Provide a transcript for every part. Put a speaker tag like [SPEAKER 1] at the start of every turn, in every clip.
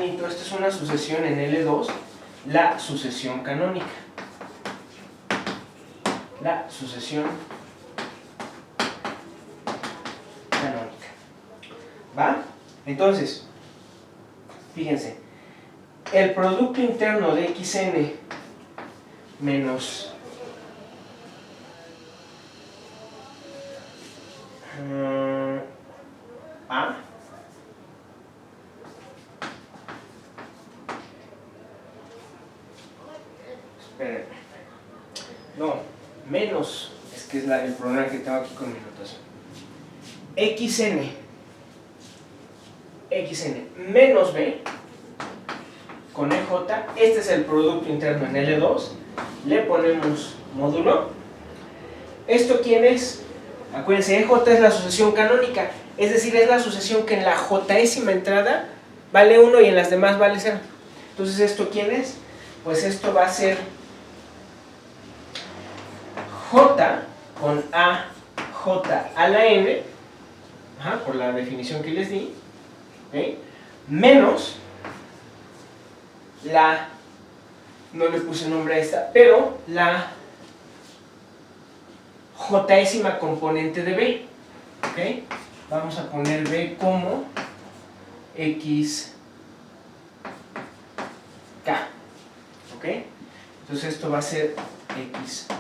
[SPEAKER 1] Esta es una sucesión en L2, la sucesión canónica. La sucesión canónica. ¿Va? Entonces, fíjense, el producto interno de xn menos a esperen, no, menos, es que es el problema que tengo aquí con mi notación. xn menos b con EJ, este es el producto interno en L2, le ponemos módulo. ¿Esto quién es? Acuérdense, EJ es la sucesión canónica, es decir, es la sucesión que en la jésima entrada vale 1 y en las demás vale 0. Entonces, ¿esto quién es? Pues esto va a ser J con A, J a la N, por la definición que les di, ¿okay? Menos la, no le puse nombre a esta, pero la jésima componente de B, ¿okay? Vamos a poner B como XK, ¿ok? Entonces esto va a ser XJ.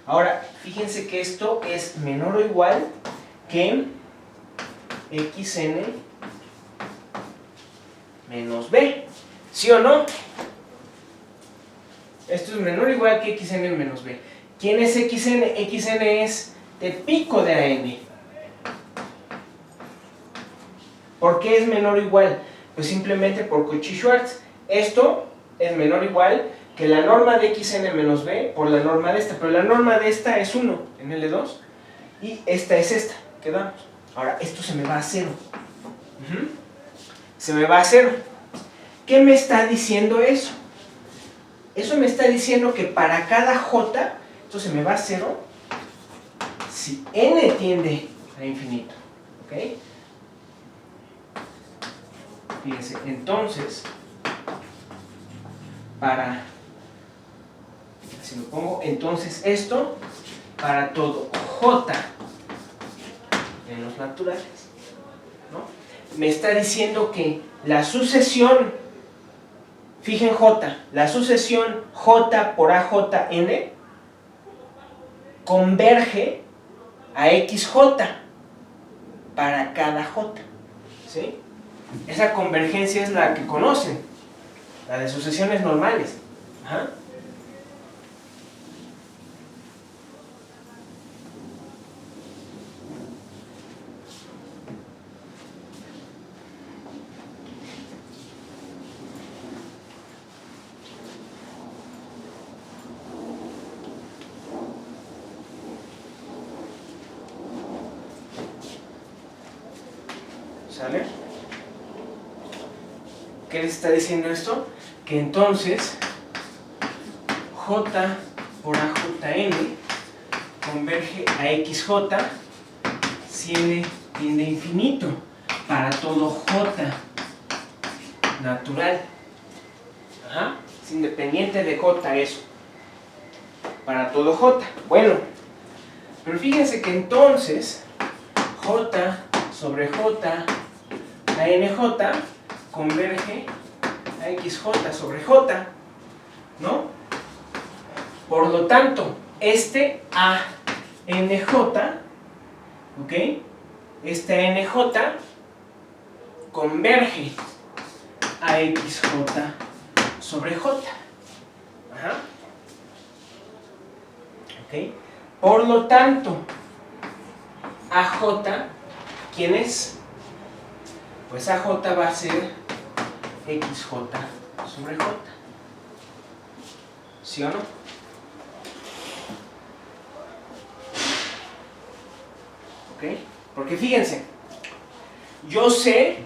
[SPEAKER 1] Ahora, fíjense que esto es menor o igual que XN menos B, ¿sí o no? Esto es menor o igual que XN menos B. ¿Quién es XN? XN es de pico de AN. ¿Por qué es menor o igual? Pues simplemente por Cauchy-Schwarz. Esto es menor o igual que la norma de XN menos B por la norma de esta. Pero la norma de esta es 1 en L2 y esta es esta. Quedamos. Ahora, esto se me va a 0. Se me va a 0. ¿Qué me está diciendo eso? Eso me está diciendo que para cada J, esto se me va a 0 si N tiende a infinito. ¿Ok? Fíjense, entonces, así lo pongo, entonces esto, para todo J en los naturales, ¿no? Me está diciendo que la sucesión, fijen J, la sucesión J por AJN converge a XJ para cada J, ¿sí? Esa convergencia es la que conocen, la de sucesiones normales. ¿Sale? ¿Qué les está diciendo esto? Que entonces J por AJN converge a XJ si N tiende a infinito para todo J natural. Es independiente de J eso. Para todo J. Bueno, pero fíjense que entonces J sobre J a NJ converge a XJ sobre J, ¿no? Por lo tanto, este ANJ, ¿ok? Este ANJ converge a XJ sobre J. ¿Ok? Por lo tanto, AJ, ¿quién es? Pues AJ va a ser XJ sobre J. ¿Sí o no? ¿Ok? Porque fíjense, yo sé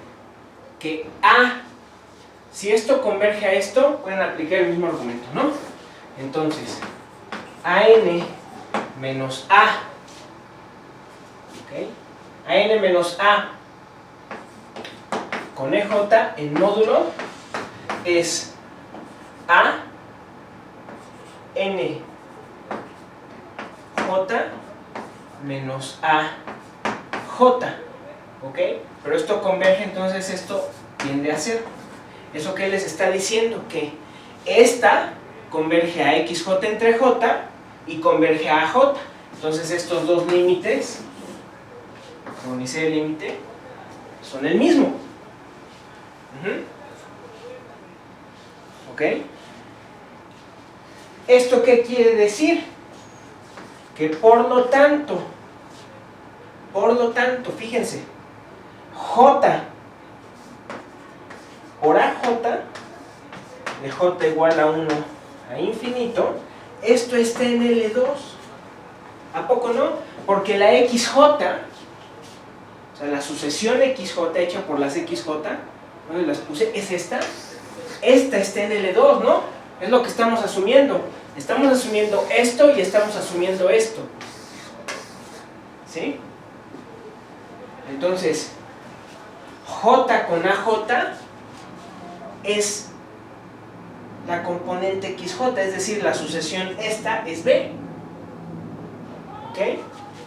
[SPEAKER 1] que si esto converge a esto, pueden aplicar el mismo argumento, ¿no? Entonces, AN menos A, ¿ok? AN menos A con EJ en módulo es A N J menos A J, ¿ok? Pero esto converge, entonces esto tiende a cero. ¿Eso qué les está diciendo? Que esta converge a XJ entre J y converge a J. Entonces estos dos límites, como dice el límite, son el mismo. ¿Ok? ¿Esto qué quiere decir? Que por lo tanto, fíjense, J por AJ, de J igual a 1 a infinito, esto está en L2. ¿A poco no? Porque la XJ, o sea, la sucesión XJ hecha por las XJ, ¿dónde las puse? Es esta. Esta está en L2, ¿no? Es lo que estamos asumiendo. Estamos asumiendo esto y estamos asumiendo esto. ¿Sí? Entonces, J con AJ es la componente XJ, es decir, la sucesión esta es B. ¿Ok?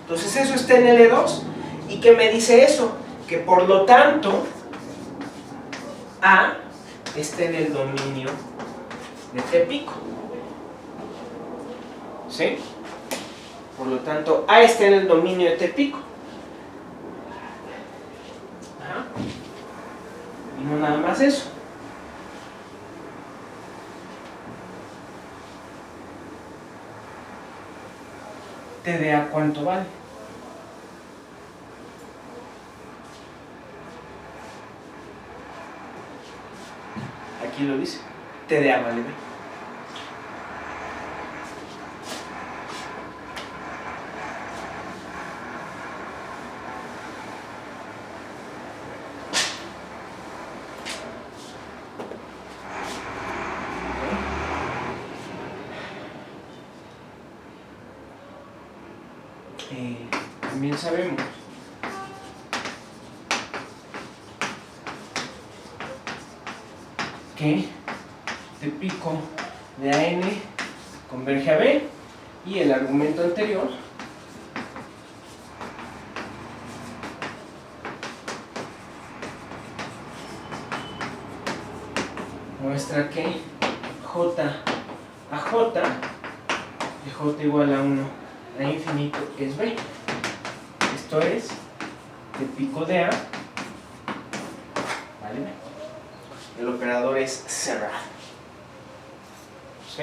[SPEAKER 1] Entonces eso está en L2. ¿Y qué me dice eso? Que por lo tanto, A está en el dominio de T pico. ¿Sí? Por lo tanto, A está en el dominio de T pico. Ajá. Y no nada más eso. T de A, ¿cuánto vale? Aquí lo dice. T de A vale B. También sabemos que T pico de AN converge a B, y el argumento anterior muestra que J a J, de J igual a 1 a infinito, es B. Esto es T pico de A vale B. El operador es cerrado. ¿Sí?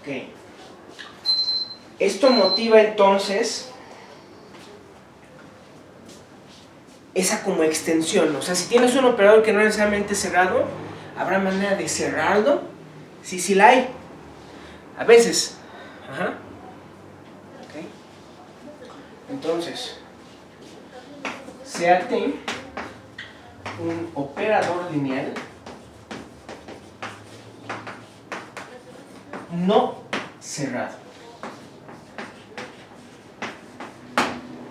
[SPEAKER 1] Ok. Esto motiva entonces esa como extensión. O sea, si tienes un operador que no es necesariamente cerrado, ¿habrá manera de cerrarlo? Sí, sí la hay. A veces. Ajá. Okay. Entonces, sea T un operador lineal no cerrado.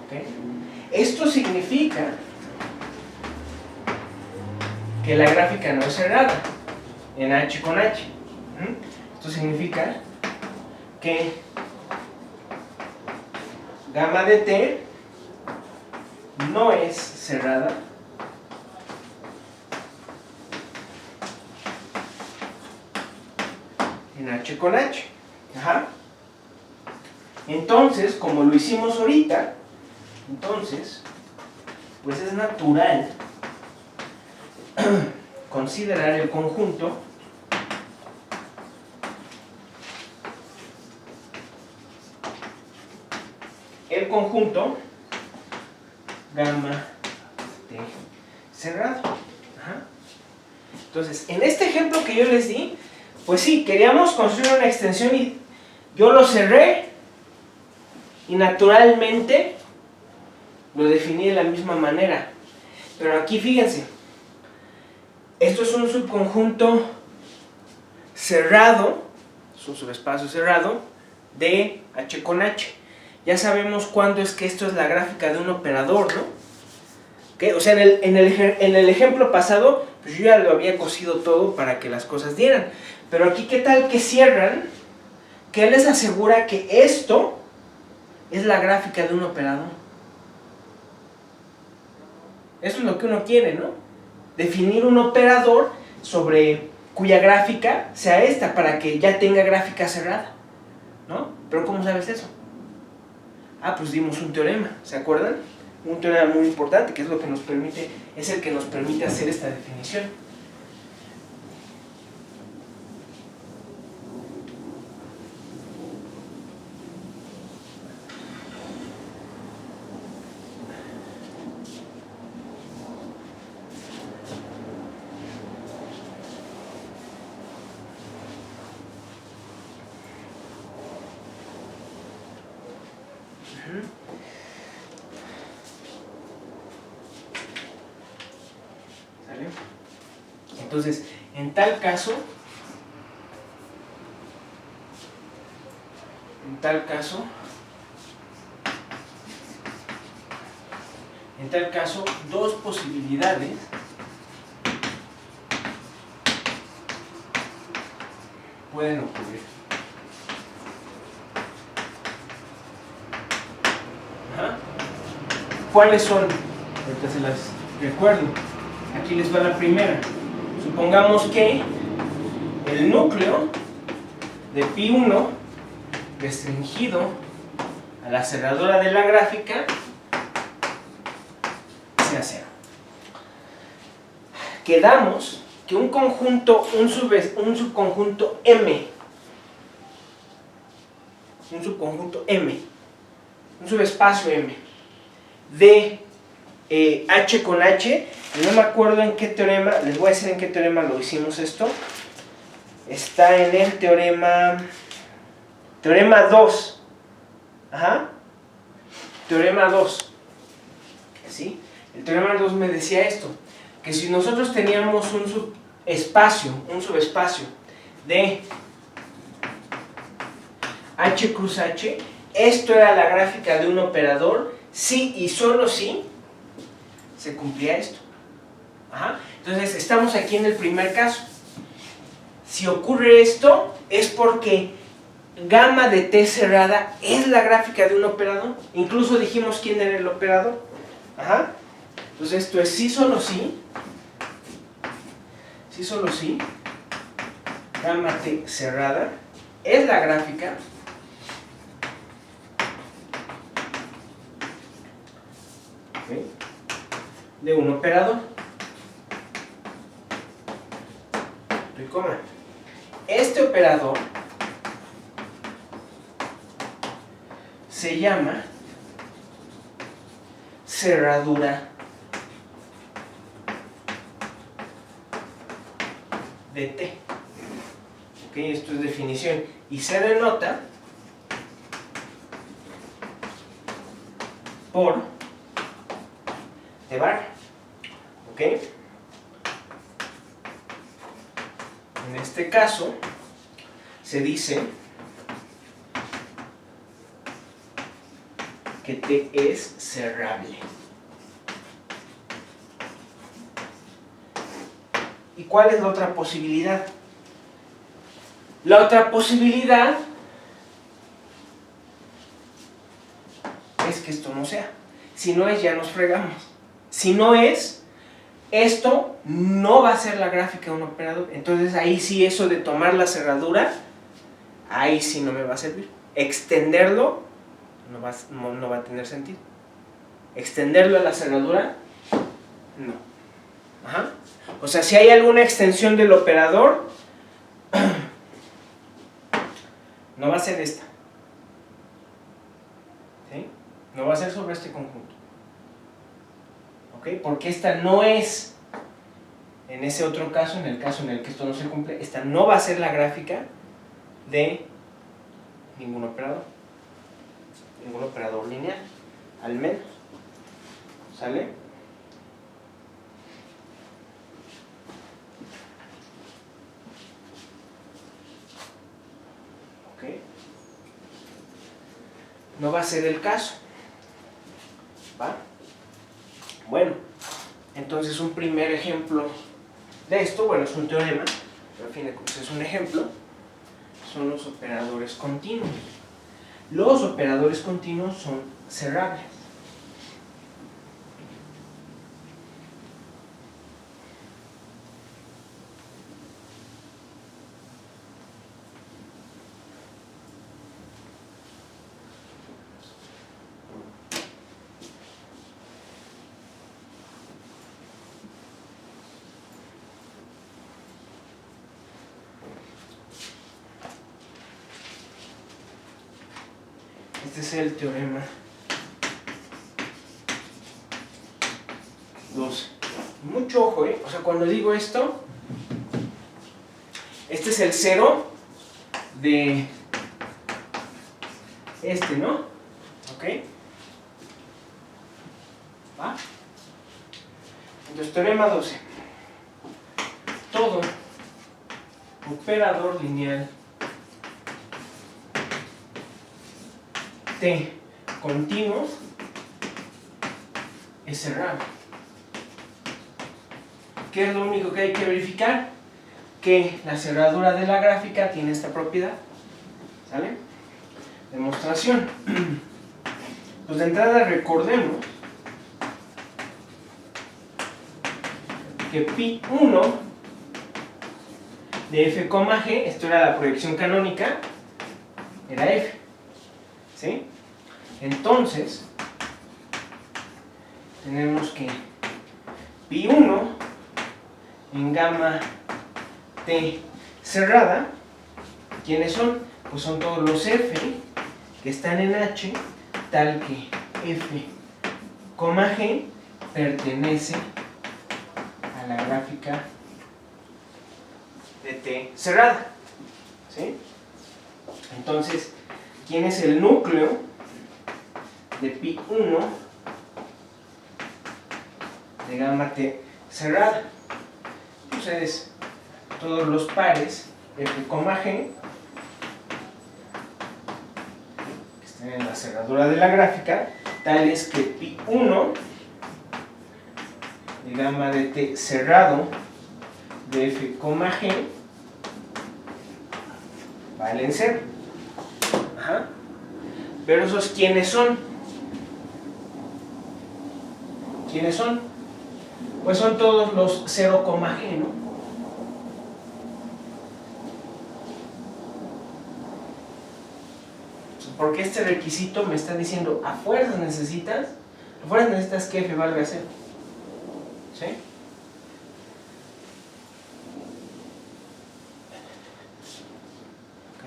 [SPEAKER 1] ¿Okay? Esto significa que la gráfica no es cerrada en H con H. Esto significa que gamma de T no es cerrada en H con H. Ajá. Entonces, como lo hicimos ahorita, entonces, pues es natural considerar el conjunto gamma T cerrado. Ajá. Entonces, en este ejemplo que yo les di, pues sí, queríamos construir una extensión y yo lo cerré y naturalmente lo definí de la misma manera. Pero aquí fíjense, esto es un subconjunto cerrado, es un subespacio cerrado, de h con h. Ya sabemos cuándo es que esto es la gráfica de un operador, ¿no? ¿Okay? O sea, en el ejemplo pasado, pues yo ya lo había cosido todo para que las cosas dieran. Pero aquí, ¿qué tal que cierran? ¿Qué les asegura que esto es la gráfica de un operador? Eso es lo que uno quiere, ¿no? Definir un operador sobre cuya gráfica sea esta, para que ya tenga gráfica cerrada, ¿no? Pero ¿cómo sabes eso? Ah, pues dimos un teorema, ¿se acuerdan? Un teorema muy importante, que es lo que nos permite, es el que nos permite hacer esta definición. ¿Sale? Entonces, en tal caso, dos posibilidades pueden ocurrir. Ajá. ¿Cuáles son? Ahorita se las recuerdo. Aquí les va la primera. Supongamos que el núcleo de pi1 restringido a la cerradura de la gráfica sea 0. Quedamos que un conjunto, un subconjunto M, un subespacio M de H con H, no me acuerdo en qué teorema, les voy a decir en qué teorema lo hicimos esto. Está en el teorema 2. Ajá. Teorema 2. ¿Sí? El teorema 2 me decía esto, que si nosotros teníamos un subespacio de H cruz H, esto era la gráfica de un operador, si y solo si se cumplía esto. Ajá. Entonces estamos aquí en el primer caso. Si ocurre esto, es porque gamma de t cerrada es la gráfica de un operador. Incluso dijimos quién era el operador. Ajá. Entonces esto es sí solo sí, gamma t cerrada es la gráfica de un operador. Este operador se llama cerradura de T. Ok, esto es definición. Y se denota por T bar. Ok. En este caso, se dice que T es cerrable. ¿Y cuál es la otra posibilidad? La otra posibilidad es que esto no sea. Si no es, ya nos fregamos. Si no es, esto no va a ser la gráfica de un operador. Entonces ahí sí, eso de tomar la cerradura, ahí sí no me va a servir. Extenderlo no va a tener sentido. Extenderlo a la cerradura, no. Ajá. O sea, si hay alguna extensión del operador, no va a ser esta. ¿Sí? No va a ser sobre este conjunto. ¿Ok? Porque esta no es, en ese otro caso, en el caso en el que esto no se cumple, esta no va a ser la gráfica de ningún operador lineal, al menos. ¿Sale? Ok. va a ser el caso. ¿Va? Bueno, entonces un primer ejemplo de esto, bueno, es un teorema, pero a fin de cuentas es un ejemplo, son los operadores continuos. Los operadores continuos son cerrables. Este es el teorema 12. Mucho ojo, o sea, cuando digo esto, este es el cero de este, ¿no? ¿Ok? ¿Va? Entonces, teorema 12. Todo operador lineal T continuo es cerrado. ¿Qué es lo único que hay que verificar? Que la cerradura de la gráfica tiene esta propiedad. ¿Sale? Demostración. Pues de entrada recordemos que pi1 de f, g, esto era la proyección canónica, era f. ¿Sí? Entonces, tenemos que pi1 en gamma t cerrada, ¿quiénes son? Pues son todos los f que están en h, tal que f, g pertenece a la gráfica de t cerrada. ¿Sí? Entonces, ¿quién es el núcleo de pi1 de gamma t cerrada? Entonces, todos los pares f, g que están en la cerradura de la gráfica, tales que pi1 de gamma de t cerrado de f, g valen 0. Ajá. Pero esos, ¿quiénes son? ¿Quiénes son? Pues son todos los 0, g, ¿no? Porque este requisito me está diciendo, a fuerzas necesitas que f valga 0. ¿Sí? Ok.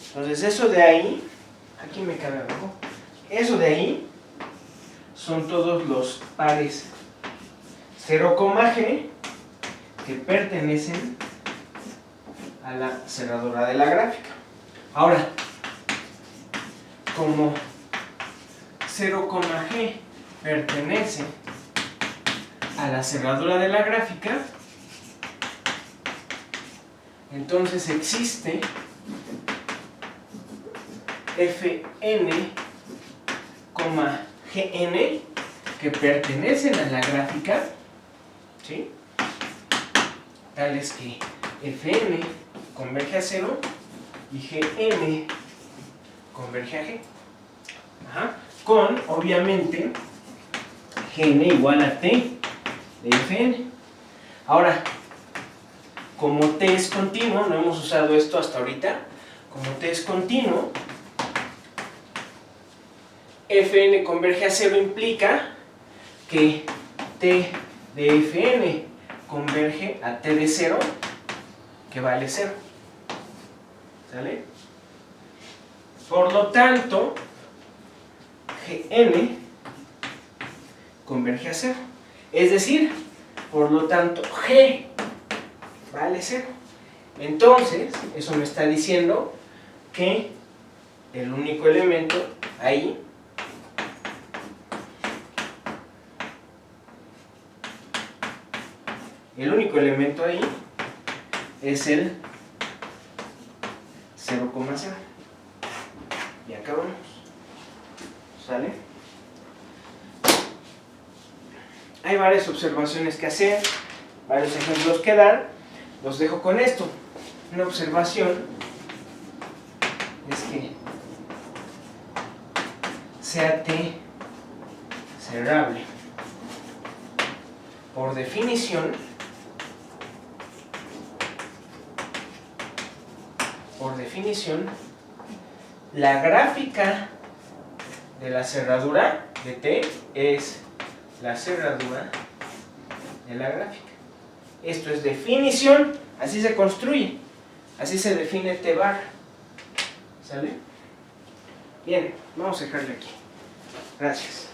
[SPEAKER 1] Entonces eso de ahí, aquí me cabe algo, eso de ahí son todos los pares 0, g que pertenecen a la cerradura de la gráfica. Ahora, como 0, g pertenece a la cerradura de la gráfica, entonces existe fn, gn que pertenecen a la gráfica, ¿sí? Tales que fn converge a 0 y gn converge a g. Ajá. Con, obviamente, gn igual a t de fn. Ahora, como t es continuo, no hemos usado esto hasta ahorita, como t es continuo, fn converge a 0 implica que t de fn converge a t de 0, que vale 0. ¿Sale? Por lo tanto, gn converge a 0. Es decir, por lo tanto, g vale 0. Entonces, eso me está diciendo que el único elemento ahí es el 0,0. Y acabamos. ¿Sale? Hay varias observaciones que hacer, varios ejemplos que dar. Los dejo con esto. Una observación es que sea T cerrable. Por definición, la gráfica de la cerradura de T es la cerradura de la gráfica. Esto es definición, así se construye, así se define T bar. ¿Sale? Bien, vamos a dejarle aquí. Gracias.